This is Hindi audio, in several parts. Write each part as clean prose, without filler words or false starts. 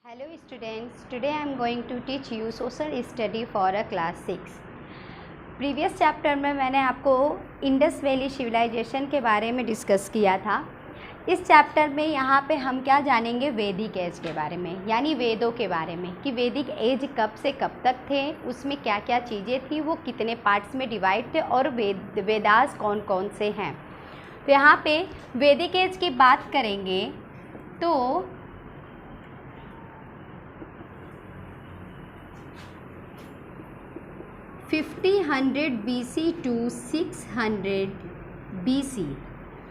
Hello students, today I am going to teach you social study for a class 6. Previous chapter में मैंने आपको इंडस वैली सिविलाइजेशन के बारे में डिस्कस किया था। इस चैप्टर में यहाँ पे हम क्या जानेंगे, वैदिक एज के बारे में, यानी वेदों के बारे में कि वैदिक एज कब से कब तक थे, उसमें क्या क्या चीज़ें थी, वो कितने पार्ट्स में डिवाइड थे और वेदास कौन कौन से हैं। तो यहाँ पे वैदिक एज की बात करेंगे तो 1500 BC टू 600 BC,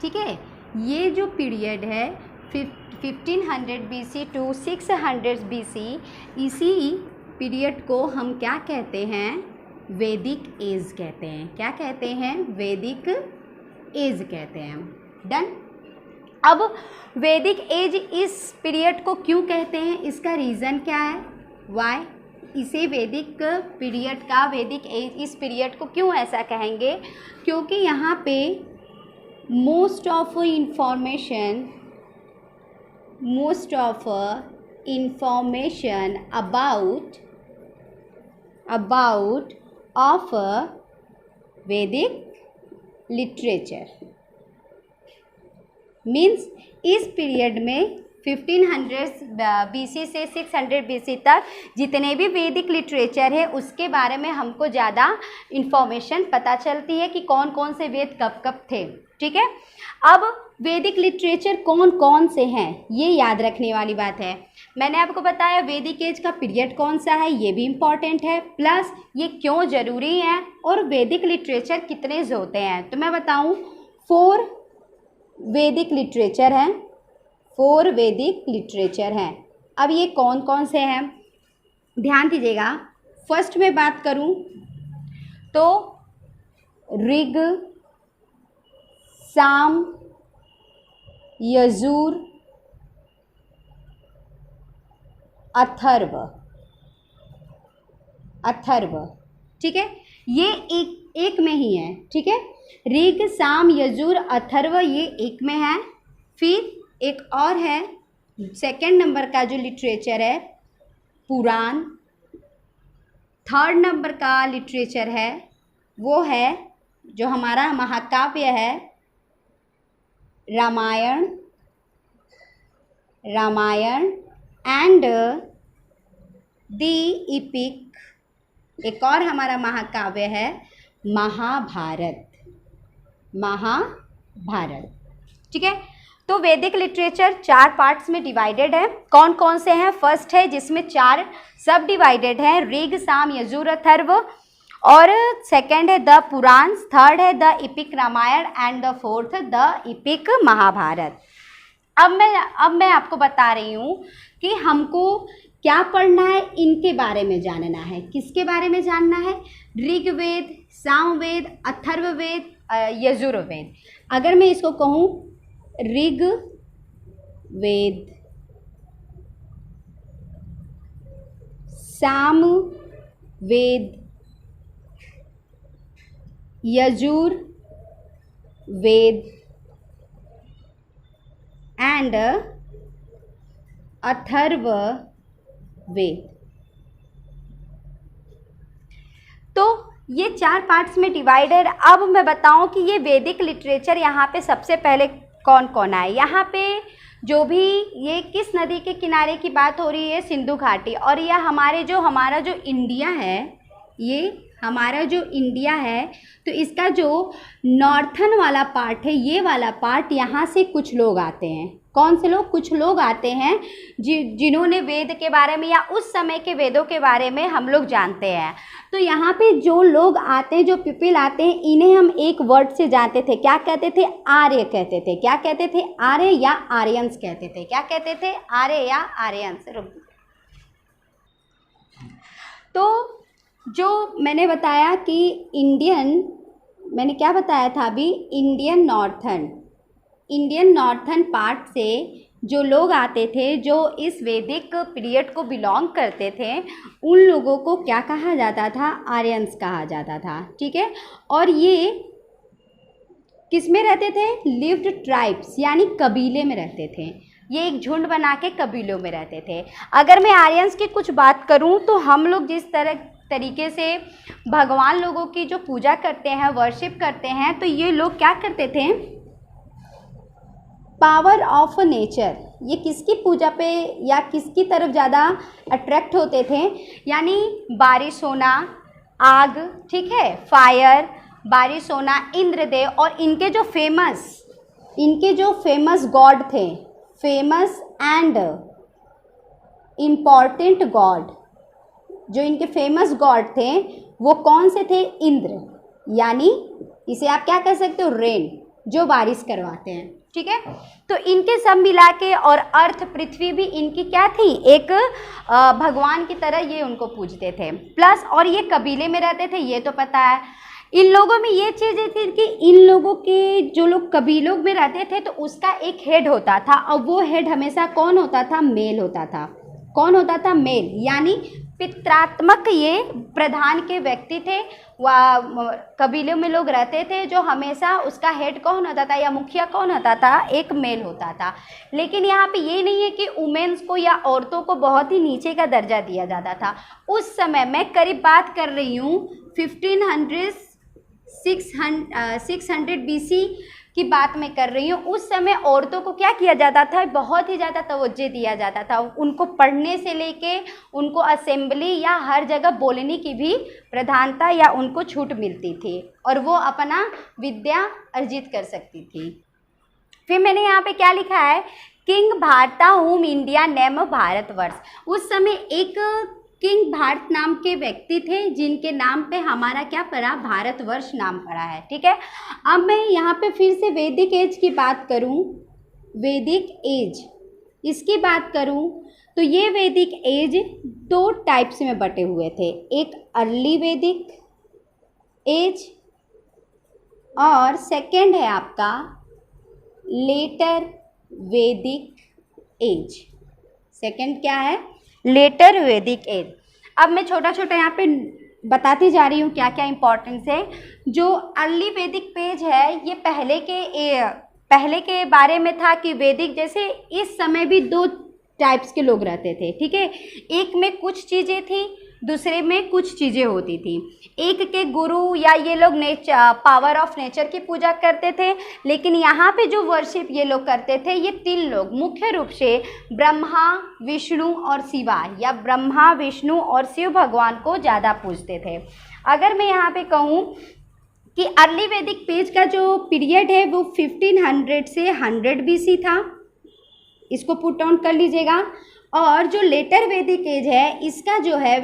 ठीक है। ये जो पीरियड है 1500 BC टू 600 BC, इसी पीरियड को हम क्या कहते हैं, वैदिक एज कहते हैं। क्या कहते हैं, वैदिक एज कहते हैं। डन। अब वैदिक एज इस पीरियड को क्यों कहते हैं, इसका रीज़न क्या है, वाई इसे वैदिक पीरियड का, वैदिक एज इस पीरियड को क्यों ऐसा कहेंगे, क्योंकि यहाँ पे most of information about of वैदिक लिटरेचर मीन्स इस पीरियड में 1500 BC से 600 BC तक जितने भी वैदिक लिटरेचर है उसके बारे में हमको ज़्यादा इन्फॉर्मेशन पता चलती है कि कौन कौन से वेद कब कब थे, ठीक है। अब वैदिक लिटरेचर कौन कौन से हैं, ये याद रखने वाली बात है। मैंने आपको बताया वैदिक एज का पीरियड कौन सा है, ये भी इम्पॉर्टेंट है, प्लस ये क्यों ज़रूरी है और वैदिक लिटरेचर कितने होते हैं। तो मैं बताऊँ 4 वैदिक लिटरेचर हैं, 4 वैदिक लिटरेचर हैं। अब ये कौन कौन से हैं, ध्यान दीजिएगा। फर्स्ट में बात करूं तो ऋग, साम, यजुर, अथर्व, ठीक है। ये एक में ही है, ठीक है। ऋग, साम, यजुर, अथर्व ये एक में है। फिर एक और है, सेकंड नंबर का जो लिटरेचर है पुराण। थर्ड नंबर का लिटरेचर है वो है जो हमारा महाकाव्य है रामायण एंड द इपिक। एक और हमारा महाकाव्य है महाभारत, ठीक है। तो वैदिक लिटरेचर 4 पार्ट्स में डिवाइडेड है। कौन कौन से हैं, फर्स्ट है जिसमें 4 सब डिवाइडेड हैं, ऋग, साम, यजुर, अथर्व, और सेकंड है द पुराण, थर्ड है the epic Ramayana and the fourth the epic Mahabharata. अब मैं आपको बता रही हूँ कि हमको क्या पढ़ना है, इनके बारे में जानना है। किसके बारे में जानना है, ऋग्वेद, सामवेद, अथर्ववेद, यजुर्वेद। अगर मैं इसको कहूँ ऋग्वेद, सामवेद, यजुर्वेद एंड अथर्ववेद। तो ये 4 पार्ट्स में डिवाइडेड। अब मैं बताऊं कि ये वैदिक लिटरेचर यहाँ पे सबसे पहले कौन कौन आए। यहाँ पे जो भी ये किस नदी के किनारे की बात हो रही है, सिंधु घाटी। और यह हमारा जो इंडिया है, ये हमारा जो इंडिया है, तो इसका जो नॉर्थन वाला पार्ट है, ये वाला पार्ट, यहाँ से कुछ लोग आते हैं। कौन से लोग, कुछ लोग आते हैं जिन्होंने वेद के बारे में या उस समय के वेदों के बारे में हम लोग जानते हैं। तो यहाँ पे जो लोग आते हैं, जो पीपल आते हैं, इन्हें हम एक वर्ड से जानते थे, क्या कहते थे, आर्य कहते थे। क्या कहते थे, आर्य या आर्यंस कहते थे। क्या कहते थे, आर्य या आर्यंस। तो जो मैंने बताया कि मैंने क्या बताया था अभी, इंडियन नॉर्थन पार्ट से जो लोग आते थे, जो इस वैदिक पीरियड को बिलोंग करते थे, उन लोगों को क्या कहा जाता था, आर्यंस कहा जाता था, ठीक है। और ये किस में रहते थे, लिव्ड ट्राइब्स यानी कबीले में रहते थे। ये एक झुंड बना के कबीलों में रहते थे। अगर मैं आर्यंस की कुछ बात करूं तो हम लोग जिस तरीके से भगवान लोगों की जो पूजा करते हैं, वर्शिप करते हैं, तो ये लोग क्या करते थे, पावर ऑफ नेचर, ये किसकी पूजा पे या किसकी तरफ ज़्यादा अट्रैक्ट होते थे, यानी बारिश होना, आग, ठीक है, फायर, बारिश होना, इंद्रदेव, और इनके जो फेमस गॉड थे, फेमस एंड इम्पॉर्टेंट गॉड, जो इनके फेमस गॉड थे वो कौन से थे, इंद्र, यानी इसे आप क्या कह सकते हो, रेन, जो बारिश करवाते हैं, ठीक है। तो इनके सब मिला के, और अर्थ, पृथ्वी भी इनकी क्या थी, एक भगवान की तरह ये उनको पूजते थे। प्लस और ये कबीले में रहते थे, ये तो पता है। इन लोगों में ये चीज़ें थी कि इन लोगों के जो लोग कबीलों में रहते थे तो उसका एक हेड होता था, और वो हेड हमेशा कौन होता था, मेल होता था। कौन होता था, मेल, यानी पित्रात्मक ये प्रधान के व्यक्ति थे। कबीलों में लोग रहते थे जो हमेशा उसका हेड कौन होता था या मुखिया कौन होता था, एक मेल होता था। लेकिन यहाँ पे ये नहीं है कि वुमेन्स को या औरतों को बहुत ही नीचे का दर्जा दिया जाता था। उस समय मैं करीब बात कर रही हूँ 600 BC की बात मैं कर रही हूँ। उस समय औरतों को क्या किया जाता था, बहुत ही ज़्यादा तवज्जो दिया जाता था। उनको पढ़ने से लेके उनको असेंबली या हर जगह बोलने की भी प्रधानता या उनको छूट मिलती थी, और वो अपना विद्या अर्जित कर सकती थी। फिर मैंने यहाँ पे क्या लिखा है, किंग भारता होम इंडिया नेम भारतवर्ष। उस समय एक किंग भारत नाम के व्यक्ति थे जिनके नाम पे हमारा क्या पड़ा, भारतवर्ष नाम पड़ा है, ठीक है। अब मैं यहाँ पे फिर से वैदिक एज की बात करूँ, वैदिक एज इसकी बात करूँ तो ये वैदिक एज 2 टाइप्स में बटे हुए थे, एक अर्ली वैदिक एज और सेकंड है आपका लेटर वैदिक एज। सेकंड क्या है, लेटर वैदिक एज। अब मैं छोटा छोटा यहाँ पे बताती जा रही हूँ क्या क्या इम्पोर्टेंस है। जो अर्ली वैदिक पेज है ये पहले के बारे में था कि वैदिक, जैसे इस समय भी 2 टाइप्स के लोग रहते थे, ठीक है। एक में कुछ चीज़ें थी, दूसरे में कुछ चीज़ें होती थी। एक के गुरु या ये लोग पावर ऑफ नेचर की पूजा करते थे, लेकिन यहाँ पे जो वर्शिप ये लोग करते थे, ये 3 लोग मुख्य रूप से ब्रह्मा, विष्णु और शिवा, या ब्रह्मा, विष्णु और शिव भगवान को ज़्यादा पूजते थे। अगर मैं यहाँ पे कहूँ कि अर्ली वैदिक पेज का जो पीरियड है वो 1500 से 100 BC था, इसको पुट डाउन कर लीजिएगा। और जो लेटर वैदिक एज है इसका जो है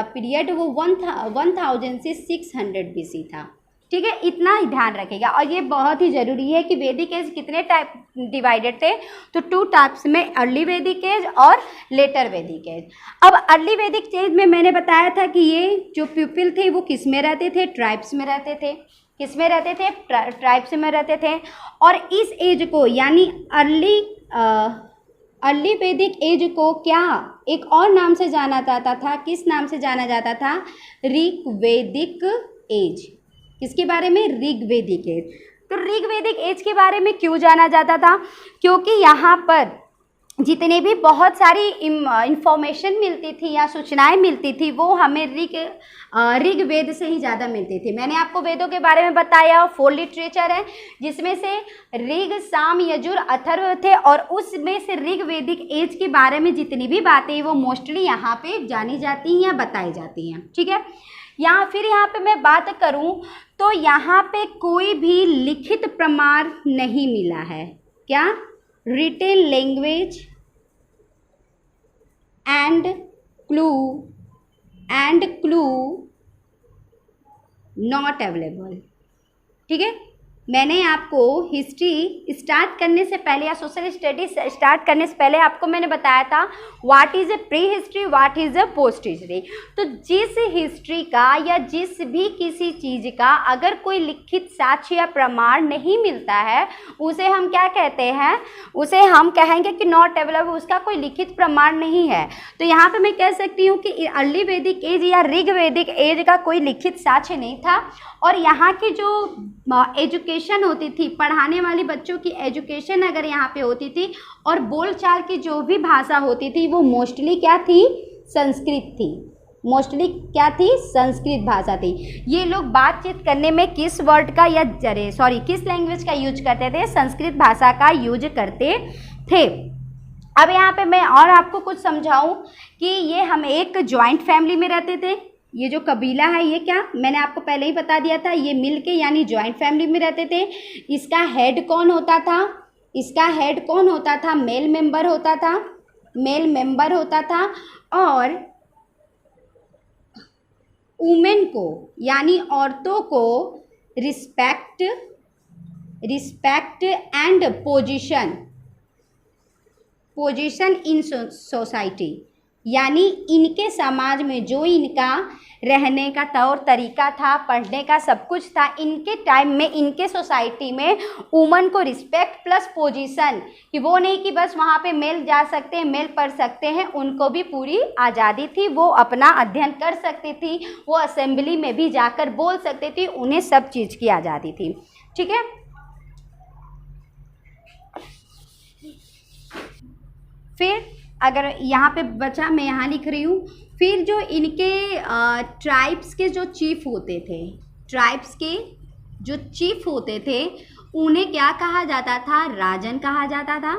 पीरियड वो 1000 से 600 BC था, ठीक है। इतना ही ध्यान रखिएगा। और ये बहुत ही ज़रूरी है कि वैदिक एज कितने टाइप डिवाइडेड थे, तो 2 टाइप्स में, अर्ली वैदिक एज और लेटर वैदिक एज। अब अर्ली वैदिक एज में मैंने बताया था कि ये जो पीपल थे वो किस में रहते थे, ट्राइब्स में रहते थे। किस में रहते थे, ट्राइब्स में रहते थे। और इस एज को यानी अर्ली वैदिक एज को क्या एक और नाम से जाना जाता था, किस नाम से जाना जाता था, ऋग्वैदिक एज। किसके बारे में, ऋग्वैदिक एज। तो ऋग्वैदिक एज के बारे में क्यों जाना जाता था, क्योंकि यहाँ पर जितने भी बहुत सारी इंफॉर्मेशन मिलती थी या सूचनाएं मिलती थी वो हमें ऋग्वेद से ही ज़्यादा मिलती थी। मैंने आपको वेदों के बारे में बताया, 4 लिटरेचर है जिसमें से ऋग, साम, यजुर, अथर्व थे, और उसमें से ऋग्वैदिक एज के बारे में जितनी भी बातें वो मोस्टली यहाँ पे जानी जाती हैं या बताई जाती हैं, ठीक है। यहाँ पे मैं बात करूँ तो यहाँ पे कोई भी लिखित प्रमाण नहीं मिला है। क्या, written language and clue not available, ठीक है। मैंने आपको हिस्ट्री स्टार्ट करने से पहले या सोशल स्टडीज स्टार्ट करने से पहले आपको मैंने बताया था what is a pre history, what is a post history. तो जिस हिस्ट्री का या जिस भी किसी चीज़ का अगर कोई लिखित साक्ष्य या प्रमाण नहीं मिलता है उसे हम क्या कहते हैं, उसे हम कहेंगे कि नॉट अवेलेबल, उसका कोई लिखित प्रमाण नहीं है। तो यहाँ पे मैं कह सकती हूँ कि अर्ली वैदिक एज या ऋग्वैदिक एज का कोई लिखित साक्ष्य नहीं था। और यहाँ की जो एजुकेशन एजुकेशन होती थी, पढ़ाने वाली बच्चों की एजुकेशन अगर यहाँ पे होती थी, और बोलचाल की जो भी भाषा होती थी वो मोस्टली क्या थी, संस्कृत थी। मोस्टली क्या थी, संस्कृत भाषा थी। ये लोग बातचीत करने में किस वर्ड का या किस लैंग्वेज का यूज करते थे, संस्कृत भाषा का यूज करते थे। अब यहाँ पे मैं और आपको कुछ समझाऊं कि ये हम एक जॉइंट फैमिली में रहते थे। ये जो कबीला है ये क्या, मैंने आपको पहले ही बता दिया था, ये मिलके यानी जॉइंट फैमिली में रहते थे। इसका हेड कौन होता था, इसका हेड कौन होता था, मेल मेंबर होता था, मेल मेंबर होता था। और वुमेन को यानी औरतों को respect and position in society, यानी इनके समाज में जो इनका रहने का तौर तरीका था, पढ़ने का सब कुछ था, इनके टाइम में इनके सोसाइटी में वुमन को रिस्पेक्ट प्लस पोजीशन, कि वो नहीं कि बस वहाँ पे मेल जा सकते हैं, मेल पढ़ सकते हैं, उनको भी पूरी आज़ादी थी, वो अपना अध्ययन कर सकती थी, वो असेंबली में भी जाकर बोल सकती थी, उन्हें सब चीज़ की आज़ादी थी। ठीक है, फिर अगर यहाँ पे बचा, मैं यहाँ लिख रही हूँ, फिर जो इनके ट्राइब्स के जो चीफ होते थे, ट्राइब्स के जो चीफ होते थे, उन्हें क्या कहा जाता था, राजन कहा जाता था।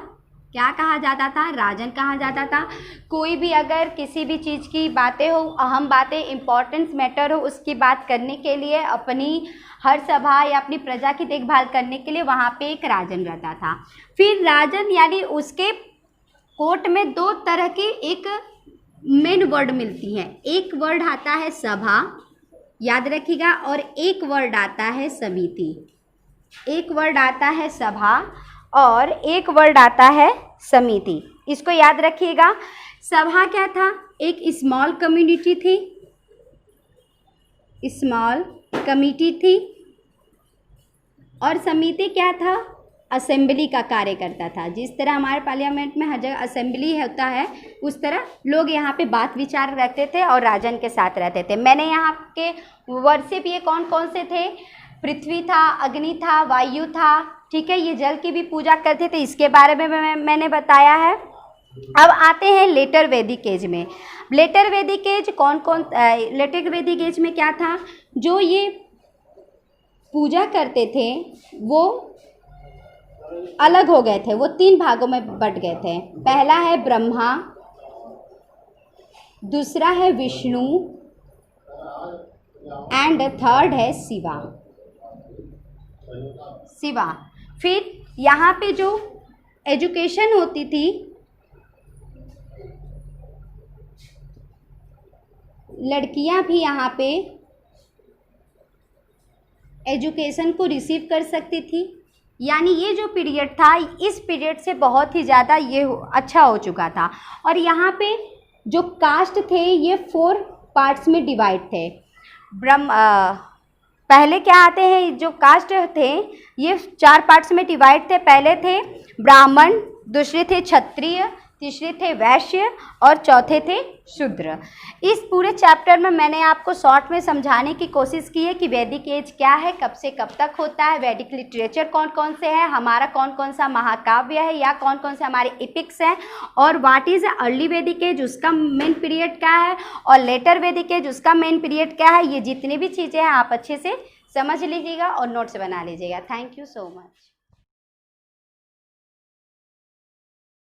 क्या कहा जाता था, राजन कहा जाता था। कोई भी अगर किसी भी चीज़ की बातें हो, अहम बातें, इम्पोर्टेंस मैटर हो, उसकी बात करने के लिए, अपनी हर सभा या अपनी प्रजा की देखभाल करने के लिए वहाँ पे एक राजन रहता था। फिर राजन यानी उसके कोर्ट में दो तरह के एक मेन वर्ड मिलती हैं, एक वर्ड आता है सभा, याद रखिएगा, और एक वर्ड आता है समिति। एक वर्ड आता है सभा और एक वर्ड आता है समिति, इसको याद रखिएगा। सभा क्या था, एक स्मॉल कम्युनिटी थी, स्मॉल कमिटी थी, और समिति क्या था, असेंबली का कार्य करता था। जिस तरह हमारे पार्लियामेंट में हर जगह असेंबली होता है, उस तरह लोग यहाँ पे बात विचार रखते थे और राजन के साथ रहते थे। मैंने यहाँ के वर्षिप ये कौन कौन से थे, पृथ्वी था, अग्नि था, वायु था, ठीक है, ये जल की भी पूजा करते थे, इसके बारे में मैंने बताया है। अब आते हैं लेटर वैदिक एज में। लेटर वैदिक एज लेटर वैदिक एज में क्या था, जो ये पूजा करते थे वो अलग हो गए थे, वो तीन भागों में बट गए थे। पहला है ब्रह्मा, दूसरा है विष्णु, एंड थर्ड है शिवा। फिर यहाँ पे जो एजुकेशन होती थी, लड़कियां भी यहाँ पे एजुकेशन को रिसीव कर सकती थी। यानी ये जो पीरियड था, इस पीरियड से बहुत ही ज़्यादा ये अच्छा हो चुका था। और यहाँ पे जो कास्ट थे ये 4 पार्ट्स में डिवाइड थे। पहले क्या आते हैं, जो कास्ट थे ये 4 पार्ट्स में डिवाइड थे। पहले थे ब्राह्मण, दूसरे थे क्षत्रिय, तीसरे थे वैश्य और चौथे थे शूद्र। इस पूरे चैप्टर में मैंने आपको शॉर्ट में समझाने की कोशिश की है कि वैदिक एज क्या है, कब से कब तक होता है, वैदिक लिटरेचर कौन कौन से हैं, हमारा कौन कौन सा महाकाव्य है या कौन कौन से हमारे एपिक्स हैं, और व्हाट इज़ अर्ली वैदिक एज, उसका मेन पीरियड क्या है, और लेटर वैदिक एज उसका मेन पीरियड क्या है। ये जितनी भी चीज़ें हैं आप अच्छे से समझ लीजिएगा और नोट्स बना लीजिएगा। Thank you so much.